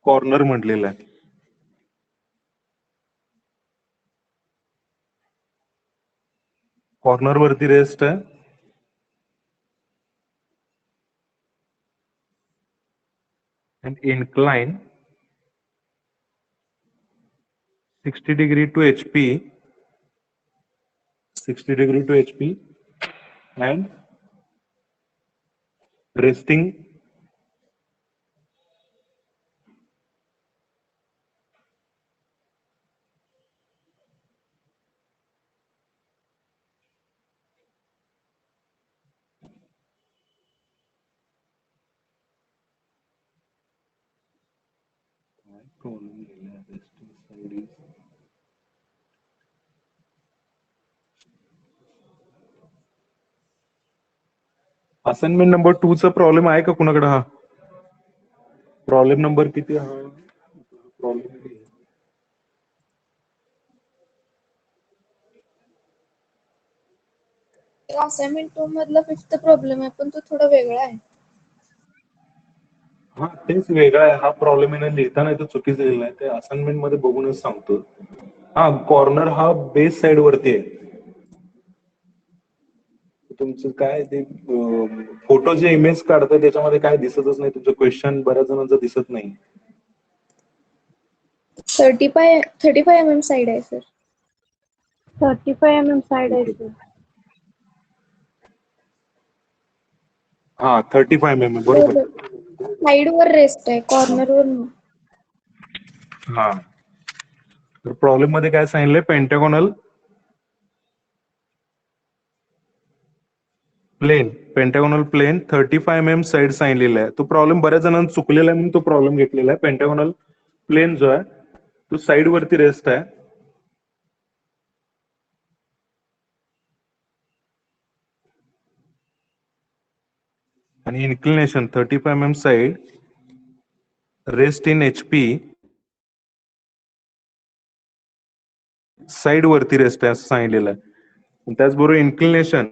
corner म्हटलेलं आहे. कॉर्नर वरती रेस्ट आहे. and incline 60 degree to HP. 60 degree to HP and resting assignment number 2 चा problem आहे का कुणाकडे? हा प्रॉब्लेम नंबर किती? हा प्रॉब्लेम असाइनमेंट 2 मधला 5th प्रॉब्लेम आहे, पण तो थोडा वेगळा आहे. हा तेच वेगळा आहे. हा प्रॉब्लेम आहे ना, लिहिताना तो चुकीचं लिहिला आहे. ते असाइनमेंट मध्ये बघूनच सांगतो. हा कॉर्नर हा बेस साइड वरती आहे. तुमचं काय ते फोटो जे इमेज काढतोय त्याच्यामध्ये काय दिसतच नाही. तुमचं क्वेश्चन बऱ्याच जणांचं दिसत नाही. 35 mm साइड आहे सर. 35 mm साइड आहे sir. हा 35 mm बरोबर. साइड वर रेस्ट आहे, कॉर्नर वर नाही. हा तर प्रॉब्लेम मध्ये काय सांगितलंय? पेंटागोनल प्लेन 35 mm साइड सांगितलेला आहे. तो प्रॉब्लेम बऱ्याच जणांना चुकलेला आहे म्हणून तो प्रॉब्लेम घेतलेला आहे. पेंटागोनल प्लेन जो आहे तो साइड वरती रेस्ट आहे. आणि inclination 35 mm side rest in HP side वरती रेस्ट आहे असं सांगितलेलं आहे. त्याचबरोबर इन्क्लिनेशन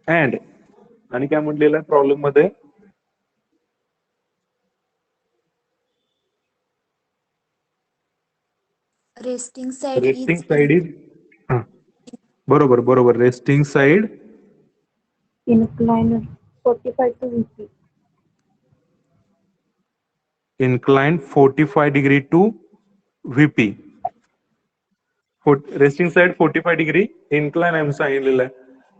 अँड आणि काय म्हटलेलं आहे प्रॉब्लेम मध्ये? Resting side resting is side is बरोबर resting side Incline 45 to VP. inclined 45 degree to VP. Resting side 45 degree incline एम सांगितलेलं आहे.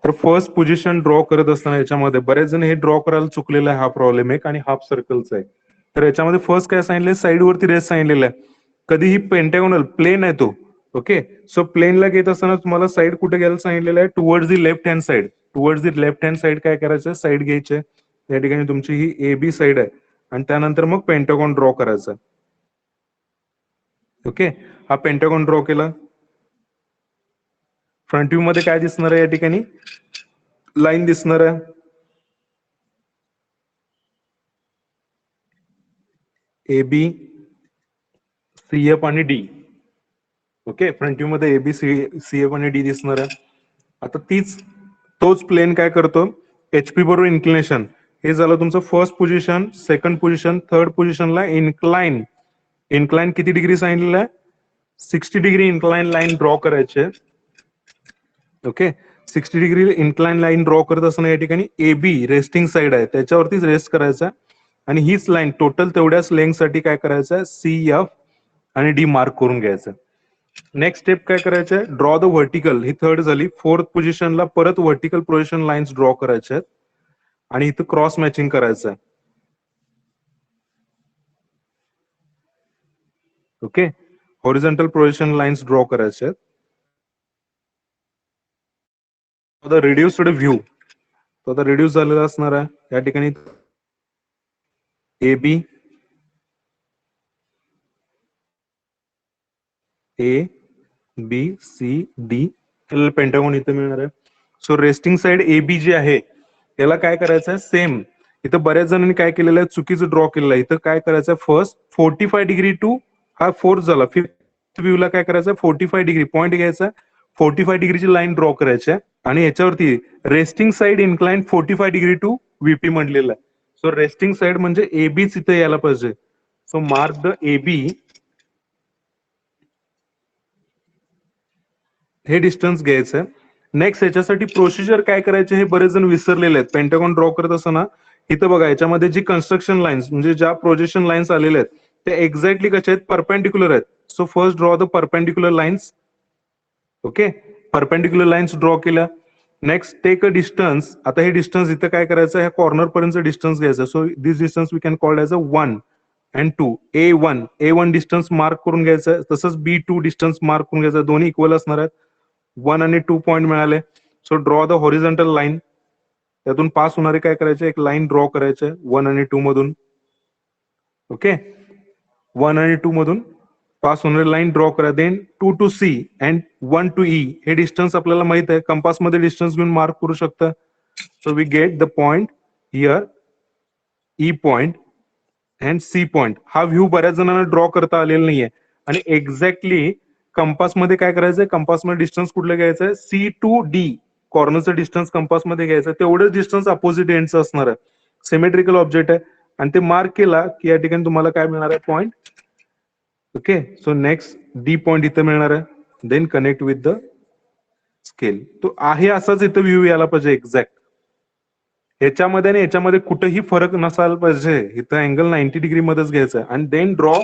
तर फर्स्ट पोझिशन ड्रॉ करत असताना याच्यामध्ये बरेच जण हे ड्रॉ करायला चुकलेला आहे, हा प्रॉब्लेम एक, आणि हाफ सर्कलचा आहे. तर याच्यामध्ये फर्स्ट काय सांगितलंय, साईड वरती रेस्ट सांगितलेला आहे. कधीही पेंटागोनल प्लेन आहे तो, ओके. सो प्लेनला घेत असताना तुम्हाला साईड कुठे घ्यायला सांगितलेलं आहे, towards the left hand side. Towards the left hand side काय करायचं, साईड घ्यायचे. या ठिकाणी तुमची ही ए बी साईड आहे आणि त्यानंतर मग पेंटागॉन ड्रॉ करायचा. ओके, हा पेंटागॉन ड्रॉ केला. फ्रंट व्ह्यू मध्ये काय दिसणार आहे, या ठिकाणी लाईन दिसणार आहे. ए बी सी एफ आणि डी. ओके, फ्रंट व्ह्यू मध्ये ए बी सी एफ आणि डी दिसणार आहे. आता तोच प्लेन काय करतो, एचपी बरोबर इन्क्लिनेशन. हे झालं तुमचं first position. Second position, third पोझिशनला इन्क्लाइन. इन्क्लाइन किती डिग्री सांगितलेलं आहे, 60 डिग्री इन्क्लाइन लाईन ड्रॉ करायचे. Okay, 60 degree incline line draw करत असताना या ठिकाणी ए बी रेस्टिंग साईड आहे, त्याच्यावरतीच रेस्ट करायचा. आणि हीच लाईन टोटल तेवढ्याच लेंथ साठी काय करायचं, सी एफ आणि डी मार्क करून घ्यायचं. नेक्स्ट स्टेप काय करायचंय, draw the vertical. He third झाली. फोर्थ पोझिशनला परत व्हर्टिकल प्रोजेक्शन लाईन्स ड्रॉ करायच्या आहेत आणि इथं क्रॉस मॅचिंग करायचं आहे. Okay, horizontal projection lines draw करायचे आहेत. द रिड्युस्ड व्ह्यू, तो आता रिड्यूस झालेला असणार आहे. या ठिकाणी A B, A B C D pentagon इथे मिळणार आहे. So resting side A B जी आहे त्याला काय करायचं आहे, सेम इथं बऱ्याच जणांनी काय केलेलं आहे, चुकीचं ड्रॉ केलेलं आहे. इथं काय करायचं आहे, फर्स्ट 45 डिग्री टू, हा फोर्थ झाला. फिफ्थ व्ह्यूला काय करायचं, 45 डिग्री पॉईंट घ्यायचा, 45 डिग्रीची लाईन ड्रॉ करायची आहे आणि याच्यावरती resting side incline 45 degree to VP म्हटलेलं आहे. सो रेस्टिंग साइड म्हणजे ए बीच इथे यायला पाहिजे. So mark the A B, हे डिस्टन्स घ्यायचं. नेक्स्ट याच्यासाठी प्रोसिजर काय करायचे हे बरेच जण विसरलेले आहेत. पेंटागॉन ड्रॉ करत असताना इथं बघा, याच्यामध्ये जी कन्स्ट्रक्शन लाईन्स म्हणजे ज्या प्रोजेक्शन लाईन्स आलेल्या आहेत त्या एक्झॅक्टली कशा आहेत, परपेंडिक्युलर आहेत. So first draw the perpendicular lines. Okay, perpendicular lines draw केल्या. Next take a distance. आता हे डिस्टन्स इथं काय करायचं, ह्या कॉर्नर पर्यंत डिस्टन्स घ्यायचं. So this distance we can called as a 1 and 2. A1 distance mark करून घ्यायचं. तसंच B2 डिस्टन्स मार्क करून घ्यायचं. दोन्ही इक्वल असणार आहेत. 1 आणि 2 पॉईंट मिळाले. So draw the horizontal line. त्यातून पास होणारे काय करायचे, एक लाईन ड्रॉ करायचे 1 आणि 2 मधून. ओके, 1 आणि 2 मधून पास होणारी लाईन ड्रॉ करा. Then 2 to C and 1 to E. हे डिस्टन्स आपल्याला माहित आहे, कंपास मध्ये डिस्टन्स घेऊन मार्क करू शकता. So we get the point here, E point and C point. हा व्ह्यू बऱ्याच जणांना ड्रॉ करता आलेला नाहीये आणि एक्झॅक्टली कंपास मध्ये काय करायचंय, कंपास मध्ये डिस्टन्स कुठलं घ्यायचंय, सी टू डी कॉर्नरचं डिस्टन्स कंपास मध्ये घ्यायचं. तेवढंच डिस्टन्स अपोजिट एंडचं असणार आहे. सिमेट्रिकल ऑब्जेक्ट आहे आणि ते मार्क केला की या ठिकाणी तुम्हाला काय मिळणार आहे, point. Okay, so next D point इथं मिळणार आहे. Then connect with the scale. तो आहे असाच इथं व्ह्यू यायला पाहिजे एक्झॅक्ट. याच्यामध्ये आणि याच्यामध्ये कुठेही फरक नसायला पाहिजे. इथं अँगल 90 डिग्री मध्येच घ्यायचा आणि then draw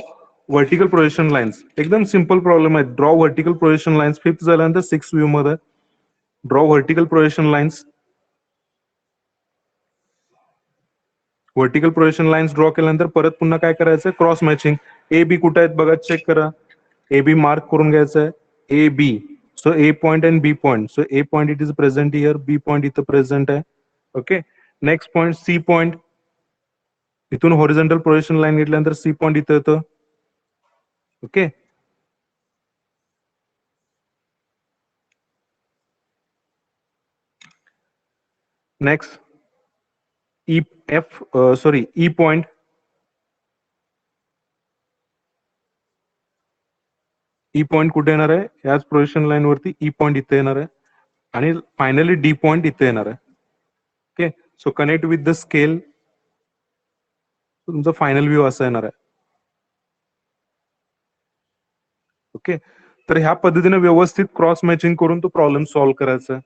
vertical projection lines. एकदम सिंपल प्रॉब्लेम आहे. Draw vertical projection lines. Fifth झाल्यानंतर 6th व्ह्यू मध्ये draw vertical projection lines. Vertical projection lines draw केल्यानंतर परत पुन्हा काय करायचं, क्रॉस मॅचिंग. ए बी कुठे आहेत बघा, चेक करा. ए बी मार्क करून घ्यायचं. A B, so A point and B point. So A point it is present here, B point इथं प्रेझेंट आहे. Okay, next point C point. इथून horizontal projection line घेतल्यानंतर सी पॉइंट इथं येतं. Okay, next E F sorry E point. E point कुठे येणार आहे, याच प्रोजेक्शन लाईन वरती ई पॉइंट इथे येणार आहे आणि फायनली डी पॉइंट इथे येणार आहे. Okay, so connect with the scale. तुमचा फायनल व्ह्यू असा येणार आहे. ओके, तर ह्या पद्धतीने व्यवस्थित क्रॉस मॅचिंग करून तो प्रॉब्लेम सॉल्व्ह करायचा.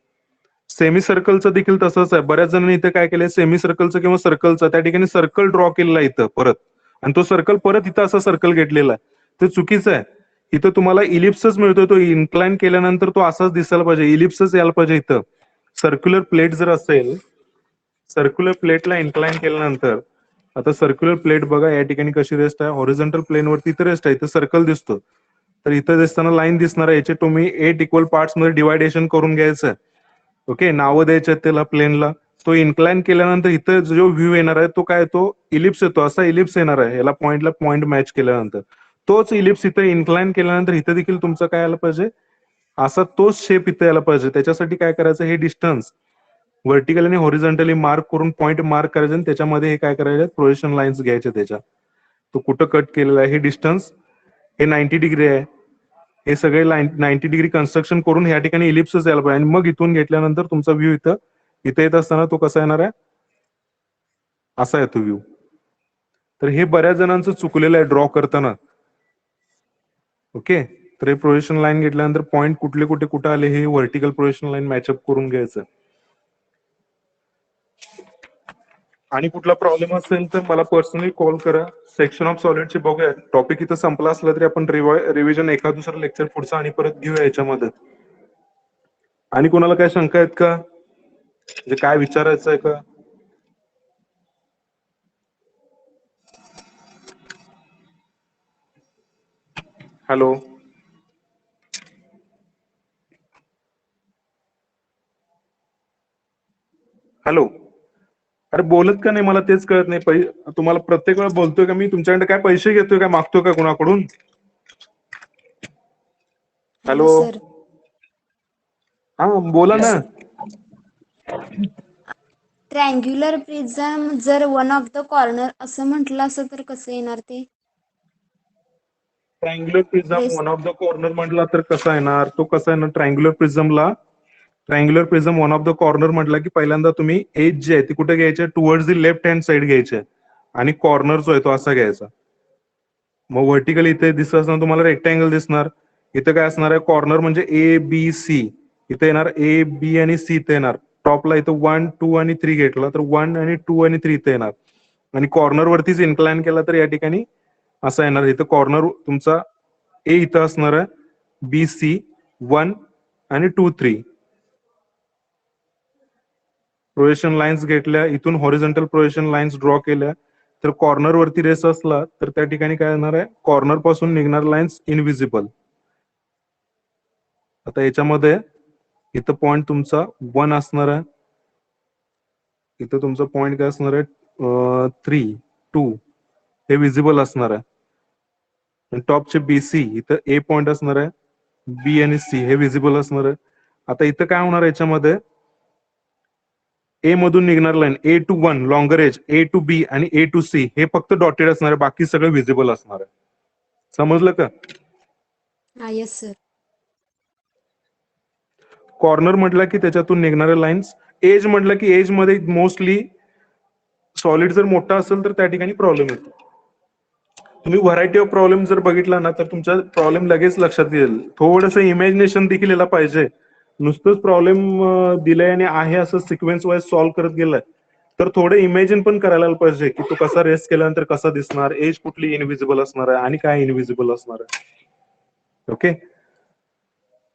सेमी सर्कलचं देखील तसंच आहे. बऱ्याच जणांनी इथे काय केलंय, सेमी सर्कलचं किंवा सर्कलचं त्या ठिकाणी सर्कल ड्रॉ केलेला आहे इथं परत, आणि तो सर्कल परत इथं असा सर्कल घेतलेला आहे. ते चुकीचं आहे. इथं तुम्हाला इलिप्सच मिळतोय. तो इन्क्लाइन केल्यानंतर तो असाच दिसायला पाहिजे, इलिप्सच यायला पाहिजे इथं. सर्क्युलर प्लेट जर असेल, सर्क्युलर प्लेटला इन्क्लाइन केल्यानंतर, आता सर्क्युलर प्लेट बघा या ठिकाणी कशी रेस्ट आहे, हॉरिझॉन्टल प्लेन वरती इथं रेस्ट आहे, इथं सर्कल दिसतो. तर इथं दिसताना लाईन दिसणार आहे, याचे तुम्ही 8 इक्वल पार्ट्स मध्ये डिवायडेशन करून घ्यायचं. ओके, नावं द्यायचे त्याला प्लेनला. तो इन्क्लाइन केल्यानंतर इथं जो व्ह्यू येणार आहे तो काय, तो इलिप्स येतो, असा इलिप्स येणार आहे. याला पॉइंटला पॉइंट मॅच केल्यानंतर तोच इलिप्स इथं इन्क्लाइन केल्यानंतर इथं देखील तुमचं काय आलं पाहिजे, असा तोच शेप इथं यायला पाहिजे. त्याच्यासाठी काय करायचं, हे डिस्टन्स व्हर्टिकल आणि हॉरिझॉन्टली मार्क करून पॉइंट मार्क करायचे आणि त्याच्यामध्ये हे काय करायचे, प्रोजेक्शन लाईन्स घ्यायचे त्याच्या. तो कुठं कट केलेला आहे, हे डिस्टन्स हे 90 डिग्री आहे. हे सगळे 90 डिग्री कन्स्ट्रक्शन करून या ठिकाणी इलिप्सच यायला पाहिजे. आणि मग इथून घेतल्यानंतर तुमचा व्ह्यू इथं येत असताना तो कसा येणार आहे, असा येतो व्ह्यू. तर हे बऱ्याच जणांचं चुकलेलं आहे ड्रॉ करताना. ओके, तर हे प्रोजेक्शन लाईन घेतल्यानंतर पॉईंट कुठले कुठे आले हे व्हर्टिकल प्रोजेक्शन लाईन मॅचअप करून घ्यायचं. आणि कुठला प्रॉब्लेम असेल तर मला पर्सनली कॉल करा. सेक्शन ऑफ सॉलिडचे बघूया. टॉपिक इथं संपला असला तरी आपण रिव्हिजन एका दुसरा लेक्चर पुढचा आणि परत घेऊया याच्यामध्ये. आणि कोणाला काय शंका आहेत का, म्हणजे काय विचारायचं आहे का? हॅलो, हॅलो, अरे बोलत का नाही, मला तेच कळत नाही. तुम्हाला प्रत्येक वेळा बोलतोय का मी, तुमच्याकडे काय पैसे घेतोय काय, मागतोय का कुणाकडून? Hello, sir. हा बोला ना. ट्रँग्युलर प्रिझम जर वन ऑफ द कॉर्नर असं म्हटलं असं तर कसं येणार ते? Triangular prism rest one of the corner म्हटला तर कसा येणार, तो कसा येणार ट्रायंग्युलर प्रिझमला? Triangular prism one of the corner म्हटला की पहिल्यांदा तुम्ही एज जे आहे ती कुठे घ्यायची, towards the left hand side घ्यायचे आणि कॉर्नर जो आहे तो असा घ्यायचा. मग व्हर्टिकल इथे दिसत असताना तुम्हाला रेक्टँगल दिसणार. इथं काय असणार आहे, कॉर्नर म्हणजे ए बी सी. इथे येणार ए बी आणि सी इथे येणार. टॉपला इथं 1 2 आणि 3 घेतला तर 1 आणि 2 आणि 3 इथे येणार. आणि कॉर्नर वरतीच इन्क्लाइन केला तर या ठिकाणी असा येणार. इथं कॉर्नर तुमचा ए इथं असणार आहे, बी सी 1 आणि 2 3. प्रोजेक्शन लाईन्स घेतल्या, इथून हॉरिझॉन्टल प्रोजेक्शन लाईन्स ड्रॉ केल्या, तर कॉर्नर वरती रेस असला तर त्या ठिकाणी काय येणार आहे, कॉर्नर पासून निघणार लाईन्स इनविजिबल. आता याच्यामध्ये इथं पॉइंट तुमचा 1 असणार आहे, इथं तुमचा पॉइंट काय असणार आहे 3 2 हे विजिबल असणार आहे. आणि टॉपचे बीसी इथं ए पॉइंट असणार आहे, बी आणि सी हे विजिबल असणार आहे. आता इथं काय होणार आहे, याच्यामध्ये ए मधून निघणार line A to 1 longer edge, A to B आणि ए टू सी हे फक्त डॉटेड असणार आहे, बाकी सगळं विजिबल असणार आहे. समजलं का? हा, येस सर. कॉर्नर म्हटलं की त्याच्यातून निघणाऱ्या लाईन्स. एज म्हटलं की एज मध्ये मोस्टली सॉलिड जर मोठा असेल तर त्या ठिकाणी प्रॉब्लेम येतो. तुम्ही व्हरायटी ऑफ प्रॉब्लेम जर बघितला ना तर तुमचा प्रॉब्लेम लगेच लक्षात येईल. थोडंसं इमॅजिनेशन देखील याला पाहिजे. नुसतंच प्रॉब्लेम दिलंय आणि आहे असं सिक्वेन्स वाईज सॉल्व्ह करत गेलाय तर थोडं इमॅजिन पण करायला पाहिजे की तो कसा रेस्ट केल्यानंतर कसा दिसणार, एज कुठली इनविजिबल असणार आहे आणि काय इनविजिबल असणार आहे. ओके,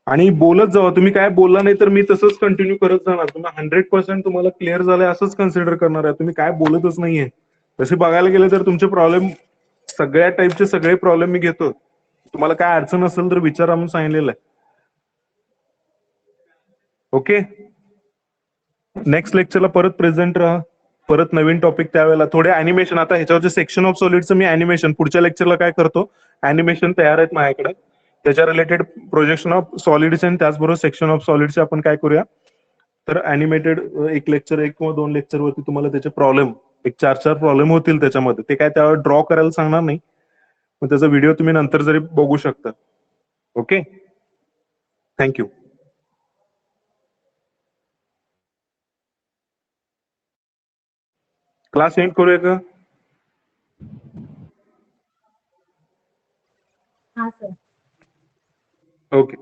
आणि बोलत जावा. तुम्ही काय बोलला नाही तर मी तसंच कंटिन्यू करत जाणार. तुम्ही 100% तुम्हाला क्लिअर झालंय असंच कन्सिडर करणार आहे. तुम्ही काय बोलतच नाहीये. तसे बघायला गेले तर तुमचे प्रॉब्लेम सगळ्या टाईपचे सगळे प्रॉब्लेम मी घेतो. तुम्हाला काय अडचण असेल तर विचारा म्हणून सांगितलेलं आहे. ओके, नेक्स्ट लेक्चरला परत प्रेझेंट राहा. परत नवीन टॉपिक त्यावेळेला थोडे अॅनिमेशन. आता ह्याच्यावरचे सेक्शन ऑफ सॉलिडचं मी अॅनिमेशन पुढच्या लेक्चरला काय करतो, अॅनिमेशन तयार आहेत माझ्याकडे, त्याच्या रिलेटेड प्रोजेक्शन ऑफ सॉलिड्स आणि त्याचबरोबर सेक्शन ऑफ सॉलिडचे आपण काय करूया तर अॅनिमेटेड एक लेक्चर, 1 किंवा 2 लेक्चर वरती तुम्हाला त्याचे प्रॉब्लेम एक 4 प्रॉब्लेम होतील त्याच्यामध्ये. ते काय त्यावर ड्रॉ करायला सांगणार नाही, मग त्याचा व्हिडिओ तुम्ही नंतर जरी बघू शकता. Okay, thank you. क्लास एंड करूया का? हा सर. ओके.